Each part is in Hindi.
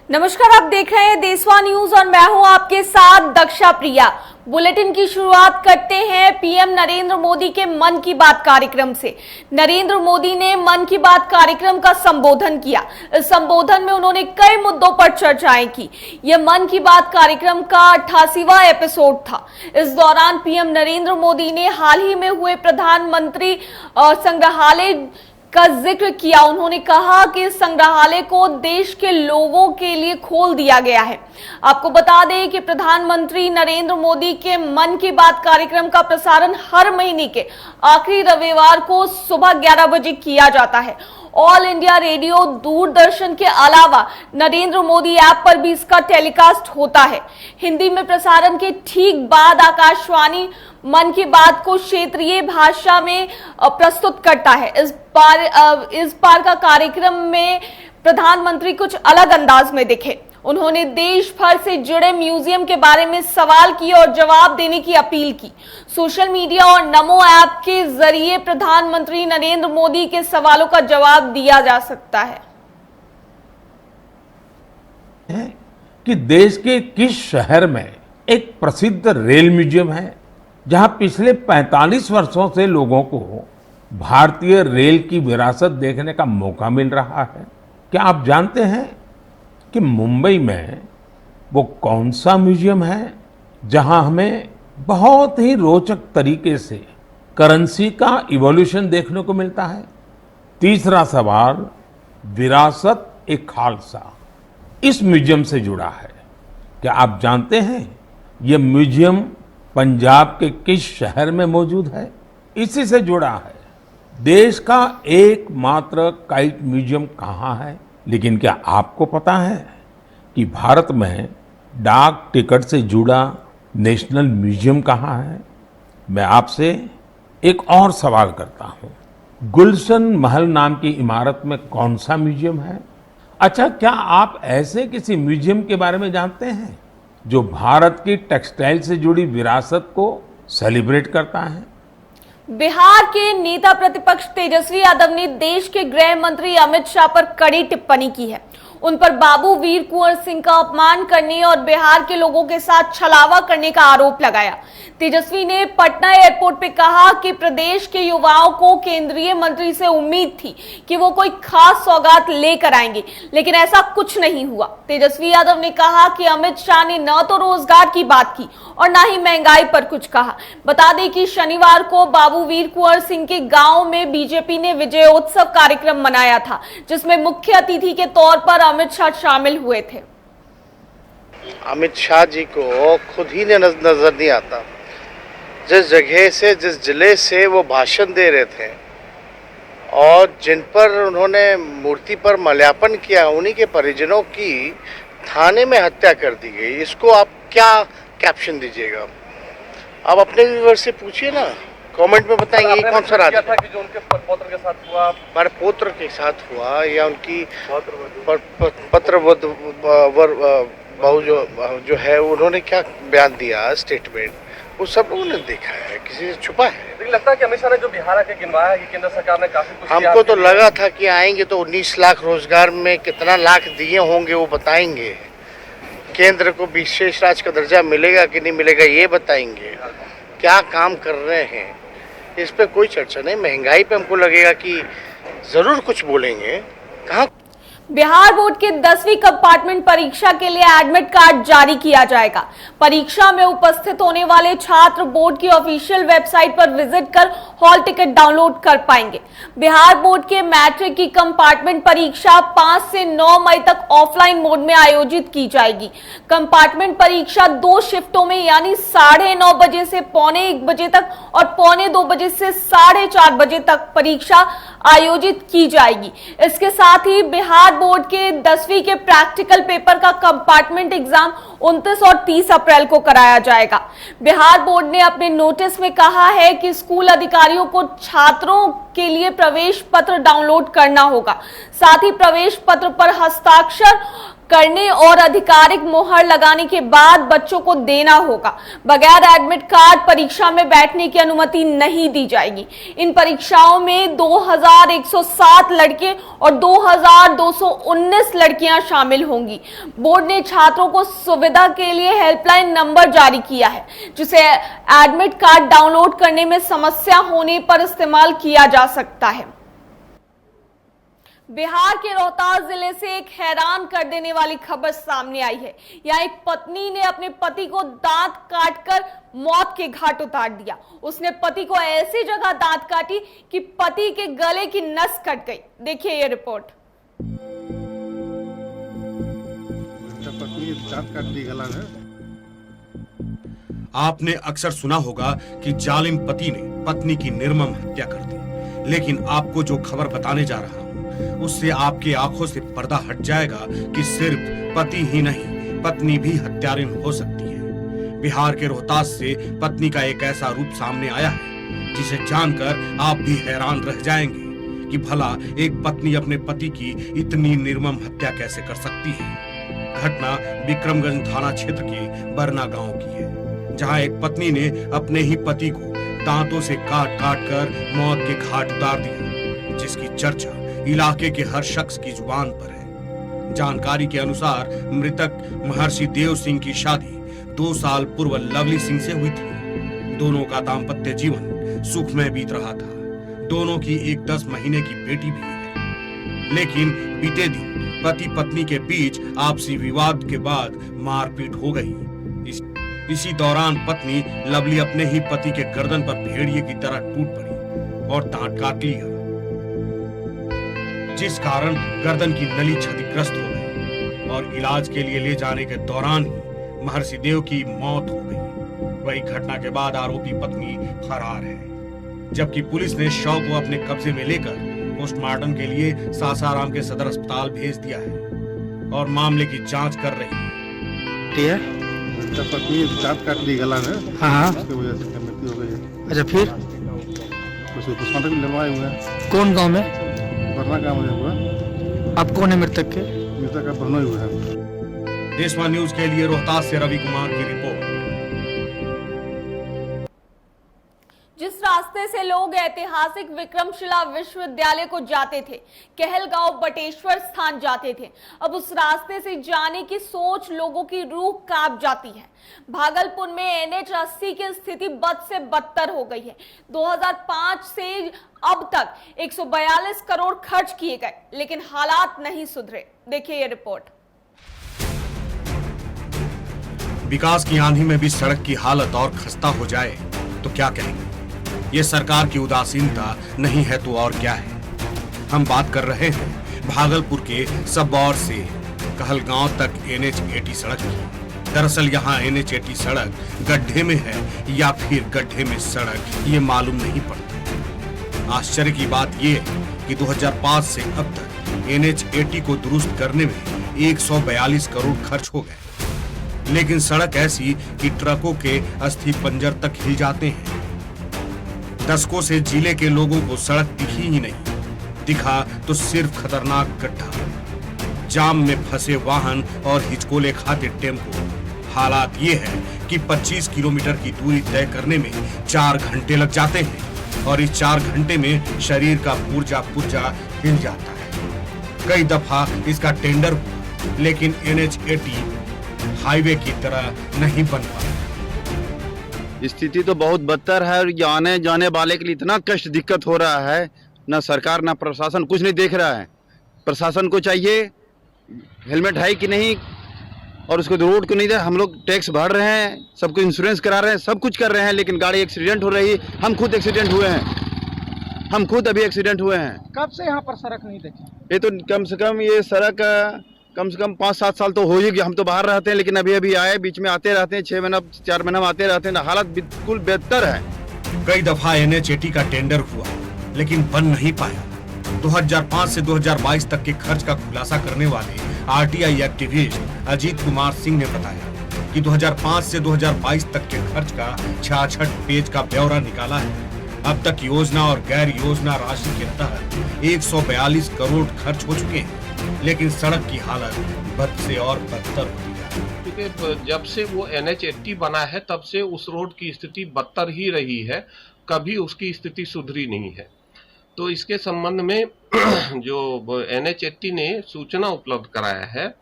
नमस्कार, आप देख रहे हैं देशवा न्यूज और मैं हूं आपके साथ दक्षा प्रिया। बुलेटिन की शुरुआत करते हैं पीएम नरेंद्र मोदी के मन की बात कार्यक्रम से। नरेंद्र मोदी ने मन की बात कार्यक्रम का संबोधन किया। इस संबोधन में उन्होंने कई मुद्दों पर चर्चाएं की। यह मन की बात कार्यक्रम का 88वां एपिसोड था। इस दौरान पीएम नरेंद्र मोदी ने हाल ही में हुए प्रधानमंत्री संग्रहालय का जिक्र किया। उन्होंने कहा कि इस संग्रहालय को देश के लोगों के लिए खोल दिया गया है। आपको बता दें कि प्रधानमंत्री नरेंद्र मोदी के मन की बात कार्यक्रम का प्रसारण हर महीने के आखिरी रविवार को सुबह 11 बजे किया जाता है। ऑल इंडिया रेडियो, दूरदर्शन के अलावा नरेंद्र मोदी ऐप पर भी इसका टेलीकास्ट होता है। हिंदी में प्रसारण के ठीक बाद आकाशवाणी मन की बात को क्षेत्रीय भाषा में प्रस्तुत करता है। इस बार का कार्यक्रम में प्रधानमंत्री कुछ अलग अंदाज में दिखे। उन्होंने देश भर से जुड़े म्यूजियम के बारे में सवाल किए और जवाब देने की अपील की। सोशल मीडिया और नमो ऐप के जरिए प्रधानमंत्री नरेंद्र मोदी के सवालों का जवाब दिया जा सकता है कि देश के किस शहर में एक प्रसिद्ध रेल म्यूजियम है जहां पिछले 45 वर्षों से लोगों को भारतीय रेल की विरासत देखने का मौका मिल रहा है। क्या आप जानते हैं कि मुंबई में वो कौन सा म्यूजियम है जहां हमें बहुत ही रोचक तरीके से करेंसी का इवोल्यूशन देखने को मिलता है? तीसरा सवाल, विरासत ए खालसा इस म्यूजियम से जुड़ा है। क्या आप जानते हैं ये म्यूजियम पंजाब के किस शहर में मौजूद है? इसी से जुड़ा है। देश का एकमात्र काइट म्यूजियम कहाँ है? लेकिन क्या आपको पता है कि भारत में डाक टिकट से जुड़ा नेशनल म्यूजियम कहाँ है? मैं आपसे एक और सवाल करता हूँ, गुलशन महल नाम की इमारत में कौन सा म्यूजियम है? अच्छा, क्या आप ऐसे किसी म्यूजियम के बारे में जानते हैं जो भारत की टेक्सटाइल से जुड़ी विरासत को सेलिब्रेट करता है? बिहार के नेता प्रतिपक्ष तेजस्वी यादव ने देश के गृह मंत्री अमित शाह पर कड़ी टिप्पणी की है। उन पर बाबू वीर कुंवर सिंह का अपमान करने और बिहार के लोगों के साथ छलावा करने का आरोप लगाया। तेजस्वी ने पटना एयरपोर्ट पे कहा कि प्रदेश के युवाओं को केंद्रीय मंत्री से उम्मीद थी कि वो कोई खास सौगात लेकर आएंगे, लेकिन ऐसा कुछ नहीं हुआ। तेजस्वी यादव ने कहा कि अमित शाह ने न तो रोजगार की बात की और न ही महंगाई पर कुछ कहा। बता दें कि शनिवार को बाबू वीर कुंवर सिंह के गांव में बीजेपी ने विजयोत्सव कार्यक्रम मनाया था, जिसमें मुख्य अतिथि के तौर पर अमित शाह शामिल हुए थे। अमित शाह जी को खुद ही नजर नहीं आता। जिस जगह से, जिस जिले से वो भाषण दे रहे थे और जिन पर उन्होंने मूर्ति पर माल्यार्पण किया, उन्हीं के परिजनों की थाने में हत्या कर दी गई। इसको आप क्या कैप्शन दीजिएगा? आप अपने व्यूअर से पूछिए ना, कमेंट में बताएंगे ये कौन सा राज्य था कि जो उनके पौत्र के साथ हुआ, हमारे पौत्र के साथ हुआ, या उनकी पत्रवधू बहू जो है उन्होंने क्या बयान दिया, स्टेटमेंट, वो सब लोगों ने देखा है, किसी से छुपा है? लेकिन लगता है कि अमित शाह ने जो बिहार आके गिनवाया है कि केंद्र सरकार ने काफी कुछ किया। हमको तो लगा था कि आएंगे तो 19 लाख रोजगार में कितना लाख दिए होंगे वो बताएंगे, केंद्र को विशेष राज्य का दर्जा मिलेगा कि नहीं मिलेगा ये बताएंगे, क्या काम कर रहे हैं इस पे कोई चर्चा नहीं। महंगाई पे हमको लगेगा कि जरूर कुछ बोलेंगे। कहाँ बिहार बोर्ड के 10वीं कंपार्टमेंट परीक्षा के लिए एडमिट कार्ड जारी किया जाएगा। परीक्षा में उपस्थित होने वाले छात्र बोर्ड की ऑफिशियल वेबसाइट पर विजिट कर हॉल टिकट डाउनलोड कर पाएंगे। बिहार बोर्ड के मैट्रिक की कंपार्टमेंट परीक्षा 5 से 9 मई तक ऑफलाइन मोड में आयोजित की जाएगी। कंपार्टमेंट परीक्षा 2 शिफ्टों में यानी 9:30 बजे से 1:45 बजे तक और 1:45 बजे से 4:30 बजे तक परीक्षा आयोजित की जाएगी। इसके साथ ही बिहार बोर्ड के 10वीं के प्रैक्टिकल पेपर का कंपार्टमेंट एग्जाम 29 और 30 अप्रैल को कराया जाएगा। बिहार बोर्ड ने अपने नोटिस में कहा है कि स्कूल अधिकारियों को छात्रों के लिए प्रवेश पत्र डाउनलोड करना होगा। साथ ही प्रवेश पत्र पर हस्ताक्षर करने और आधिकारिक मोहर लगाने के बाद बच्चों को देना होगा। बगैर एडमिट कार्ड परीक्षा में बैठने की अनुमति नहीं दी जाएगी। इन परीक्षाओं में 2107 लड़के और 2219 लड़कियां शामिल होंगी। बोर्ड ने छात्रों को सुविधा के लिए हेल्पलाइन नंबर जारी किया है, जिसे एडमिट कार्ड डाउनलोड करने में समस्या होने पर इस्तेमाल किया जा सकता है। बिहार के रोहतास जिले से एक हैरान कर देने वाली खबर सामने आई है। यहाँ एक पत्नी ने अपने पति को दांत काटकर मौत के घाट उतार दिया। उसने पति को ऐसी जगह दांत काटी कि पति के गले की नस कट गई। देखिए ये रिपोर्ट। पत्नी दांत काट दी गला में। आपने अक्सर सुना होगा कि जालिम पति ने पत्नी की निर्मम हत्या कर दी, लेकिन आपको जो खबर बताने जा रहा हूं उससे आपकी आंखों से पर्दा हट जाएगा कि सिर्फ पति ही नहीं, पत्नी भी हत्यारिन हो सकती है। बिहार के रोहतास से पत्नी का एक ऐसा रूप सामने आया है जिसे जानकर आप भी हैरान रह जाएंगे कि भला एक पत्नी अपने पति की इतनी निर्मम हत्या कैसे कर सकती है। घटना विक्रमगंज थाना क्षेत्र के बरना गांव की है, जहां एक पत्नी ने अपने ही पति को दांतों से काट काट कर मौत के घाट उतार दिया, जिसकी चर्चा इलाके के हर शख्स की जुबान पर है। जानकारी के अनुसार मृतक महर्षि देव सिंह की शादी 2 साल पूर्व लवली सिंह से हुई थी। दोनों का दाम्पत्य जीवन सुखमय बीत रहा था। दोनों की एक 10 महीने की बेटी भी है, लेकिन बीते दिन पति पत्नी के बीच आपसी विवाद के बाद मारपीट हो गई। इसी दौरान पत्नी लवली अपने ही पति के गर्दन पर भेड़िए की तरह टूट पड़ी और दांत काट लिया, जिस कारण गर्दन की नली क्षतिग्रस्त हो गई और इलाज के लिए ले जाने के दौरान ही महर्षि देव की मौत हो गई। वही घटना के बाद आरोपी पत्नी फरार है, जबकि पुलिस ने शव को अपने कब्जे में लेकर पोस्टमार्टम के लिए सासाराम के सदर अस्पताल भेज दिया है और मामले की जांच कर रही है। पत्नी दांत काट दी गला में। हाँ, उसकी वजह से मृत्यु हो गई है। अच्छा, फिर उसको पोस्टमार्टम लगवाए हुए हैं। कौन गांव में? बरना गाँव में हुआ। आप कौन है मृतक के? मृतक का बरना हुआ है। देशवा न्यूज के लिए रोहतास से रवि कुमार की रिपोर्ट। जिस रास्ते से लोग ऐतिहासिक विक्रमशिला विश्वविद्यालय को जाते थे, कहलगांव बटेश्वर स्थान जाते थे, अब उस रास्ते से जाने की सोच लोगों की रूह कांप जाती है। भागलपुर में NH80 की स्थिति बद से बदतर हो गई है। 2005 से अब तक 142 करोड़ खर्च किए गए, लेकिन हालात नहीं सुधरे। देखिए ये रिपोर्ट। विकास की आंधी में भी सड़क की हालत और खस्ता हो जाए तो क्या कहेंगे। ये सरकार की उदासीनता नहीं है तो और क्या है। हम बात कर रहे हैं भागलपुर के सबौर से कहलगांव तक NH80 सड़क की। दरअसल यहाँ NH80 सड़क गड्ढे में है या फिर गड्ढे में सड़क, ये मालूम नहीं पड़ता। आश्चर्य की बात ये है कि 2005 से अब तक NH80 को दुरुस्त करने में 142 करोड़ खर्च हो गए, लेकिन सड़क ऐसी कि ट्रकों के अस्थि पंजर तक हिल जाते हैं। दशकों से जिले के लोगों को सड़क दिखी ही नहीं, दिखा तो सिर्फ खतरनाक गड्ढा, जाम में फंसे वाहन और हिचकोले खाते टेम्पो। हालात ये है कि 25 किलोमीटर की दूरी तय करने में 4 घंटे लग जाते हैं और इस 4 घंटे में शरीर का पुर्जा हिल जाता है। कई दफा इसका टेंडर हुआ, लेकिन NH80 हाईवे की तरह नहीं बन पाया। स्थिति तो बहुत बदतर है और आने जाने वाले के लिए इतना कष्ट दिक्कत हो रहा है। ना सरकार ना प्रशासन कुछ नहीं देख रहा है। प्रशासन को चाहिए हेलमेट है कि नहीं, और उसको रोड को नहीं दे। हम लोग टैक्स भर रहे हैं, सबको इंश्योरेंस करा रहे हैं, सब कुछ कर रहे हैं, लेकिन गाड़ी एक्सीडेंट हो रही है। हम खुद एक्सीडेंट हुए हैं, हम खुद अभी एक्सीडेंट हुए हैं। कब से यहाँ पर सड़क नहीं देखी? ये तो कम से कम ये सड़क कम से कम 5-7 साल तो हो ही गया। हम तो बाहर रहते हैं, लेकिन अभी आए, बीच में आते रहते हैं, 6 महीना 4 महीना आते रहते हैं। हालत बिल्कुल बेहतर है। कई दफा NH80 का टेंडर हुआ, लेकिन बन नहीं पाया। 2005 से 2022 तक के खर्च का खुलासा करने वाले RTI एक्टिविस्ट अजीत कुमार सिंह ने बताया कि 2005 से 2022 तक के खर्च का 66 पेज का ब्यौरा निकाला है। अब तक योजना और गैर योजना राशि के तहत 142 करोड़ खर्च हो चुके हैं। लेकिन सड़क की हालत बद से और बदतर होती जा रही है। क्योंकि जब से वो NH80 बना है तब से उस रोड की स्थिति बदतर ही रही है, कभी उसकी स्थिति सुधरी नहीं है। तो इसके संबंध में जो NH80 ने सूचना उपलब्ध कराया है,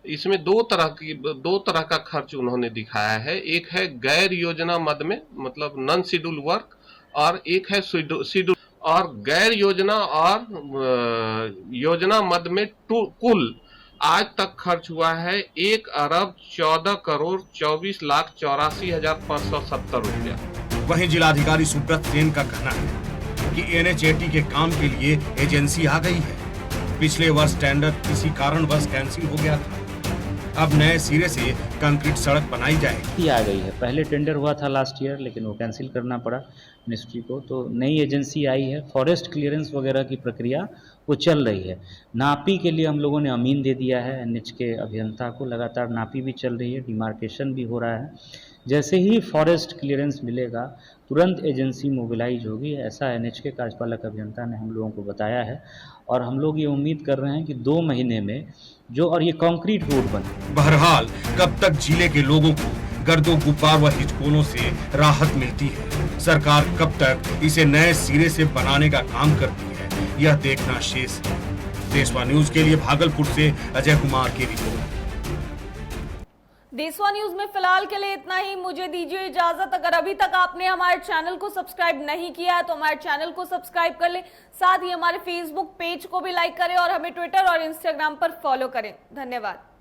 इसमें दो तरह का खर्च उन्होंने दिखाया है। एक है गैर योजना मद में, मतलब नॉन शेड्यूल वर्क, और एक है शेड्यूल। और गैर योजना और योजना मद में कुल आज तक खर्च हुआ है 1,14,24,84,84,570 रुपया। वहीं जिलाधिकारी सुब्रत सेन का कहना है कि NH80 के काम के लिए एजेंसी आ गई है। पिछले वर्ष टेंडर किसी कारणवश कैंसिल हो गया था, अब नए सिरे से कंक्रीट सड़क बनाई जाएगी। आ गई है। पहले टेंडर हुआ था लास्ट ईयर, लेकिन वो कैंसिल करना पड़ा मिनिस्ट्री को, तो नई एजेंसी आई है। फॉरेस्ट क्लियरेंस वगैरह की प्रक्रिया वो चल रही है। नापी के लिए हम लोगों ने अमीन दे दिया है NH के अभियंता को, लगातार नापी भी चल रही है, डिमार्केशन भी हो रहा है। जैसे ही फॉरेस्ट क्लियरेंस मिलेगा तुरंत एजेंसी मोबिलाइज होगी, ऐसा NH के कार्यपालक अभियंता ने हम लोगों को बताया है। और हम लोग ये उम्मीद कर रहे हैं कि 2 महीने में और ये कंक्रीट रोड बने। बहरहाल कब तक जिले के लोगों को गर्दों गुब्बार व हिचकोलों से राहत मिलती है, सरकार कब तक इसे नए सिरे से बनाने का काम करती है, यह देखना शेष है। देशवा न्यूज के लिए भागलपुर से अजय कुमार की रिपोर्ट। देशवा न्यूज में फिलहाल के लिए इतना ही। मुझे दीजिए इजाजत। अगर अभी तक आपने हमारे चैनल को सब्सक्राइब नहीं किया है तो हमारे चैनल को सब्सक्राइब कर ले, साथ ही हमारे फेसबुक पेज को भी लाइक करें और हमें ट्विटर और इंस्टाग्राम पर फॉलो करें। धन्यवाद।